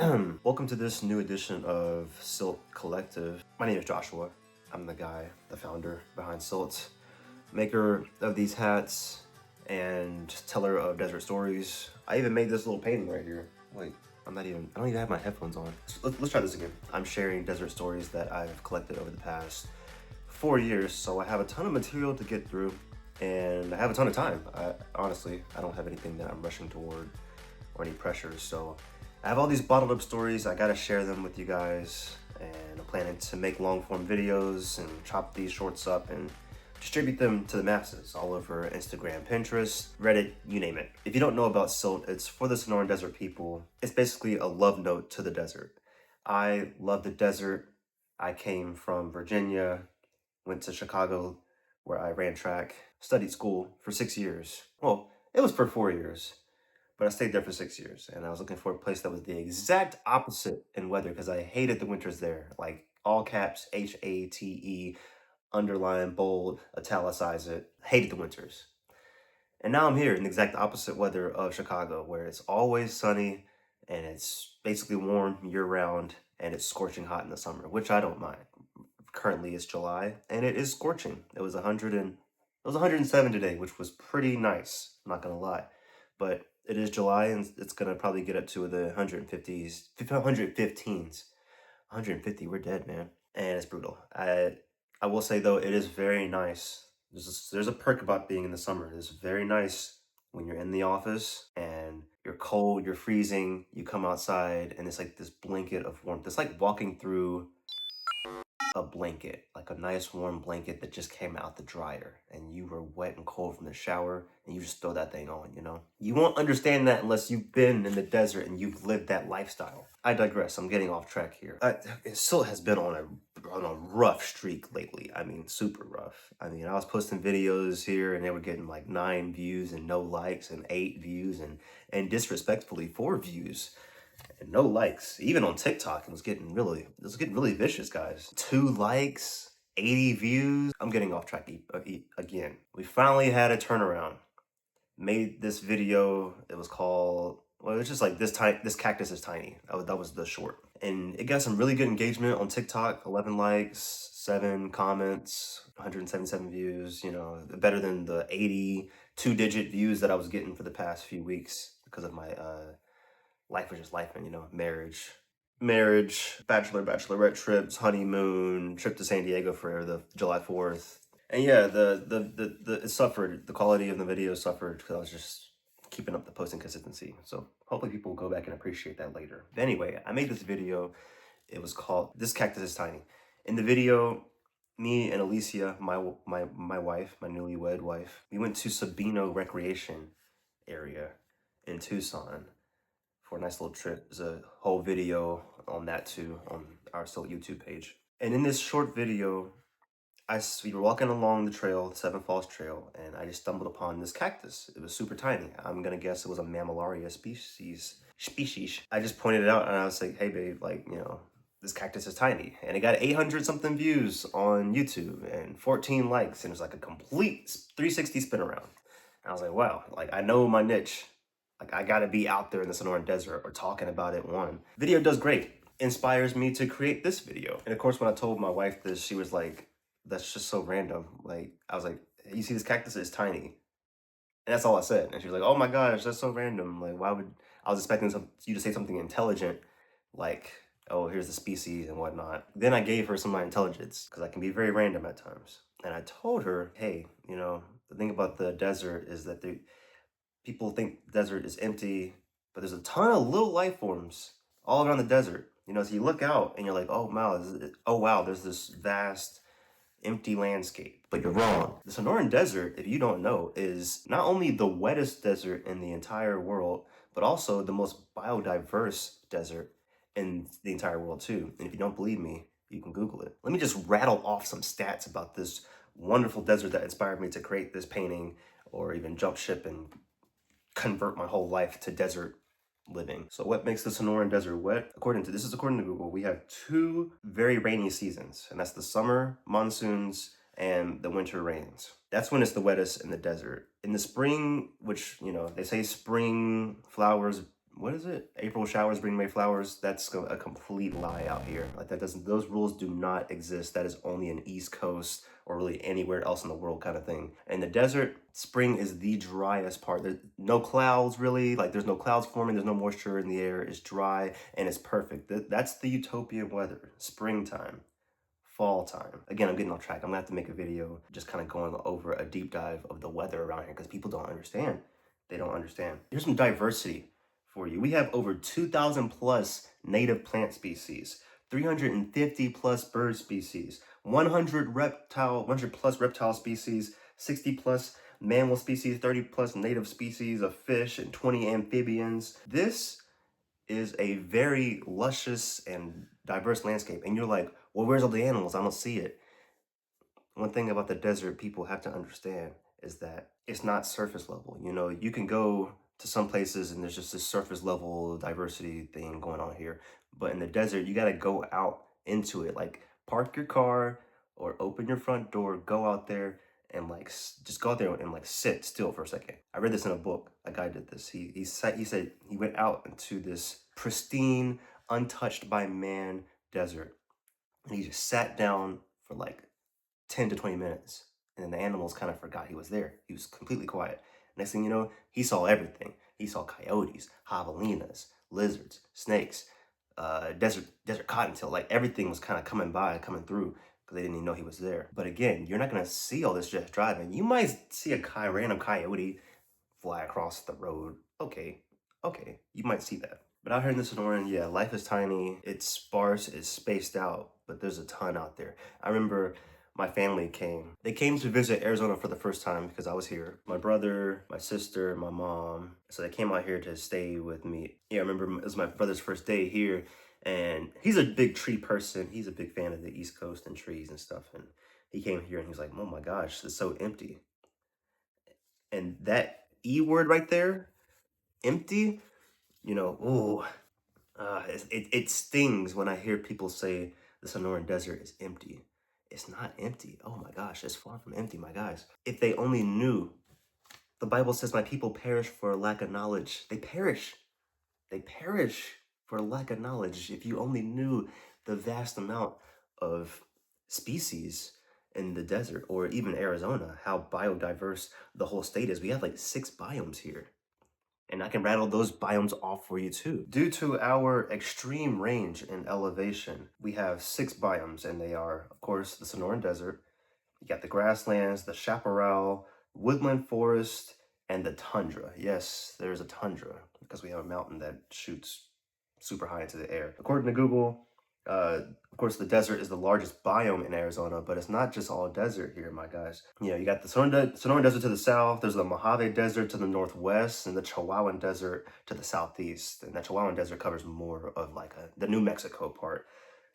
Welcome to this new edition of CYLTE Collective. My name is Joshua. I'm the guy, the founder behind CYLTE, maker of these hats and teller of desert stories. I even made this little painting right here. Wait, I don't even have my headphones on. Let's try this again. I'm sharing desert stories that I've collected over the past 4 years, so I have a ton of material to get through and I have a ton of time. Honestly, I don't have anything that I'm rushing toward or any pressure, so I have all these bottled up stories. I gotta share them with you guys, and I'm planning to make long form videos and chop these shorts up and distribute them to the masses all over Instagram, Pinterest, Reddit, you name it. If you don't know about CYLTE, it's for the Sonoran Desert people. It's basically a love note to the desert. I love the desert. I came from Virginia, went to Chicago where I ran track, studied school for 6 years. Well, it was for 4 years. But I stayed there for 6 years, and I was looking for a place that was the exact opposite in weather because I hated the winters there. Like all caps, HATE, underline, bold, italicize it. Hated the winters. And now I'm here in the exact opposite weather of Chicago, where it's always sunny and it's basically warm year round and it's scorching hot in the summer, which I don't mind. Currently it's July and it is scorching. It was 107 today, which was pretty nice, I'm not gonna lie. But it is July and it's gonna probably get up to the 150s, 115s. 150, we're dead, man. And it's brutal. I will say though, it is very nice. There's a perk about being in the summer. It's very nice when you're in the office and you're cold, you're freezing, you come outside and it's like this blanket of warmth. It's like walking through a blanket, like a nice warm blanket that just came out the dryer and you were wet and cold from the shower and you just throw that thing on, you know? You won't understand that unless you've been in the desert and you've lived that lifestyle. I digress. I'm getting off track here. CYLTE has been on a rough streak lately. I mean, super rough. I mean, I was posting videos here and they were getting like 9 views and no likes and 8 views and disrespectfully 4 views. And no likes. Even on TikTok, it was getting really vicious, guys. 2 likes, 80 views. I'm getting off track again. We finally had a turnaround. Made this video. It was called, well, it was just like this cactus is tiny. That was the short. And it got some really good engagement on TikTok. 11 likes, 7 comments, 177 views. You know, better than the 80 2-digit views that I was getting for the past few weeks because of my life was just life, and you know, marriage, bachelorette trips, honeymoon, trip to San Diego for the July 4th. And yeah, it suffered. The quality of the video suffered because I was just keeping up the posting consistency. So hopefully people will go back and appreciate that later. But anyway, I made this video. It was called "This Cactus is Tiny." In the video, me and Alicia, my wife, my newlywed wife, we went to Sabino Recreation Area in Tucson for a nice little trip. There's a whole video on that too on our CYLTE YouTube page. And in this short video, we were walking along the trail, the Seven Falls Trail, and I just stumbled upon this cactus. It was super tiny. I'm gonna guess it was a mammillaria species. I just pointed it out and I was like, hey babe, like, you know, this cactus is tiny. And it got 800 something views on YouTube and 14 likes, and it was like a complete 360 spin around. And I was like, wow, like I know my niche. Like I gotta be out there in the Sonoran Desert or talking about it. Video does great. Inspires me to create this video. And of course, when I told my wife this, she was like, that's just so random. Like, I was like, you see this cactus is tiny. And that's all I said. And she was like, oh my gosh, that's so random. Like, why would, I was expecting you to say something intelligent, like, oh, here's the species and whatnot. Then I gave her some of my intelligence because I can be very random at times. And I told her, hey, you know, the thing about the desert is that people think the desert is empty, but there's a ton of little life forms all around the desert. You know, so you look out and you're like, oh wow, there's this vast empty landscape. But you're wrong. The Sonoran Desert, if you don't know, is not only the wettest desert in the entire world, but also the most biodiverse desert in the entire world too. And if you don't believe me, you can Google it. Let me just rattle off some stats about this wonderful desert that inspired me to create this painting or even jump ship and convert my whole life to desert living. So what makes the Sonoran Desert wet? According to Google, we have 2 very rainy seasons, and that's the summer monsoons and the winter rains. That's when it's the wettest in the desert. In the spring, which, you know, they say spring flowers what is it? April showers bring May flowers. That's a complete lie out here. Like that doesn't, those rules do not exist. That is only an East Coast or really anywhere else in the world kind of thing. In the desert, spring is the driest part. There's no clouds really, like there's no clouds forming, there's no moisture in the air, it's dry and it's perfect. That's the utopian weather, springtime. Fall time. Again, I'm getting off track. I'm gonna have to make a video just kind of going over a deep dive of the weather around here because people don't understand. They don't understand. Here's some diversity for you. We have over 2,000 plus native plant species, 350 plus bird species, 100 plus reptile species, 60 plus mammal species, 30 plus native species of fish, and 20 amphibians. This is a very luscious and diverse landscape. And you're like, well, where's all the animals? I don't see it. One thing about the desert people have to understand is that it's not surface level. You know, you can go to some places and there's just this surface level diversity thing going on here. But in the desert, you got to go out into it. Like park your car or open your front door, go out there and like just go out there and like sit still for a second. I read this in a book. A guy did this. He said he went out into this pristine, untouched by man desert, and he just sat down for like 10 to 20 minutes. And then the animals kind of forgot he was there. He was completely quiet. Next thing you know, he saw everything. He saw coyotes, javelinas, lizards, snakes, desert cottontail. Like everything was kind of coming through because they didn't even know he was there. But again, you're not going to see all this just driving. You might see a random coyote fly across the road. Okay, you might see that. But out here in the Sonoran, yeah, life is tiny, it's sparse, it's spaced out, but there's a ton out there. I remember my family came. They came to visit Arizona for the first time because I was here. My brother, my sister, my mom. So they came out here to stay with me. Yeah, I remember it was my brother's first day here, and he's a big tree person. He's a big fan of the East Coast and trees and stuff. And he came here and he was like, oh my gosh, it's so empty. And that E word right there, empty, you know, ooh, it stings when I hear people say the Sonoran Desert is empty. It's not empty. Oh my gosh, it's far from empty, my guys. If they only knew, the Bible says, my people perish for lack of knowledge. They perish. They perish for lack of knowledge. If you only knew the vast amount of species in the desert or even Arizona, how biodiverse the whole state is. We have like 6 biomes here. And I can rattle those biomes off for you too. Due to our extreme range in elevation, we have 6 biomes, and they are, of course, the Sonoran Desert. You got the grasslands, the chaparral, woodland forest, and the tundra. Yes, there's a tundra because we have a mountain that shoots super high into the air. According to Google, of course, the desert is the largest biome in Arizona, but it's not just all desert here, my guys. You know, you got the Sonoran Desert to the south, there's the Mojave Desert to the northwest, and the Chihuahuan Desert to the southeast. And that Chihuahuan Desert covers more of like the New Mexico part.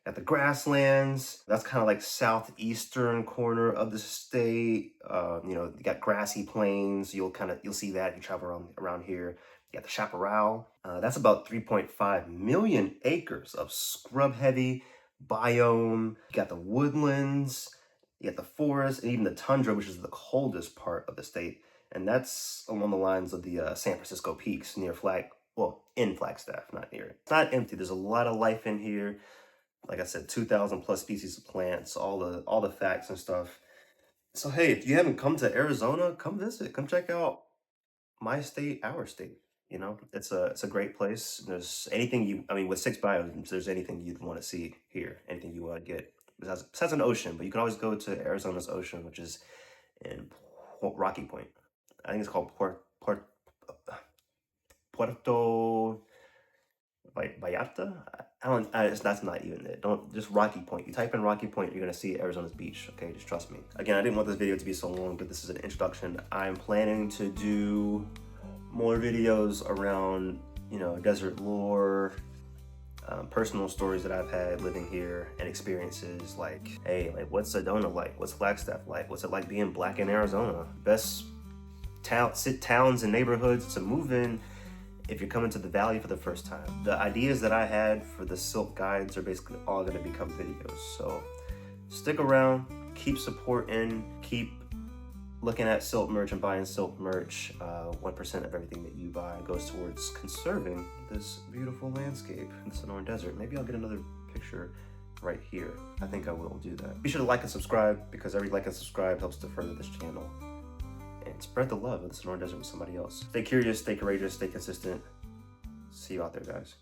Got the grasslands, that's kind of like southeastern corner of the state. You know, you got grassy plains, you'll see that if you travel around here. You got the chaparral, that's about 3.5 million acres of scrub-heavy biome. You got the woodlands, you got the forest, and even the tundra, which is the coldest part of the state. And that's along the lines of the San Francisco Peaks near in Flagstaff, not near it. It's not empty, there's a lot of life in here. Like I said, 2,000 plus species of plants, all the facts and stuff. So hey, if you haven't come to Arizona, come visit, come check out my state, our state. You know, it's a great place. There's anything with 6 biomes, there's anything you'd want to see here, anything you want to get. Besides an ocean, but you can always go to Arizona's ocean, which is in Rocky Point. I think it's called Puerto Vallarta? That's not even it. Don't, just Rocky Point. You type in Rocky Point, you're gonna see Arizona's beach, okay? Just trust me. Again, I didn't want this video to be so long, but this is an introduction. I'm planning to do more videos around, you know, desert lore, personal stories that I've had living here, and experiences like, hey, like what's Sedona like? What's Flagstaff like? What's it like being black in Arizona? Best towns and neighborhoods to move in if you're coming to the valley for the first time. The ideas that I had for the CYLTE guides are basically all gonna become videos. So stick around, keep supporting, keep looking at CYLTE merch and buying CYLTE merch, 1% of everything that you buy goes towards conserving this beautiful landscape in the Sonoran Desert. Maybe I'll get another picture right here. I think I will do that. Be sure to like and subscribe, because every like and subscribe helps to further this channel. And spread the love of the Sonoran Desert with somebody else. Stay curious, stay courageous, stay consistent. See you out there, guys.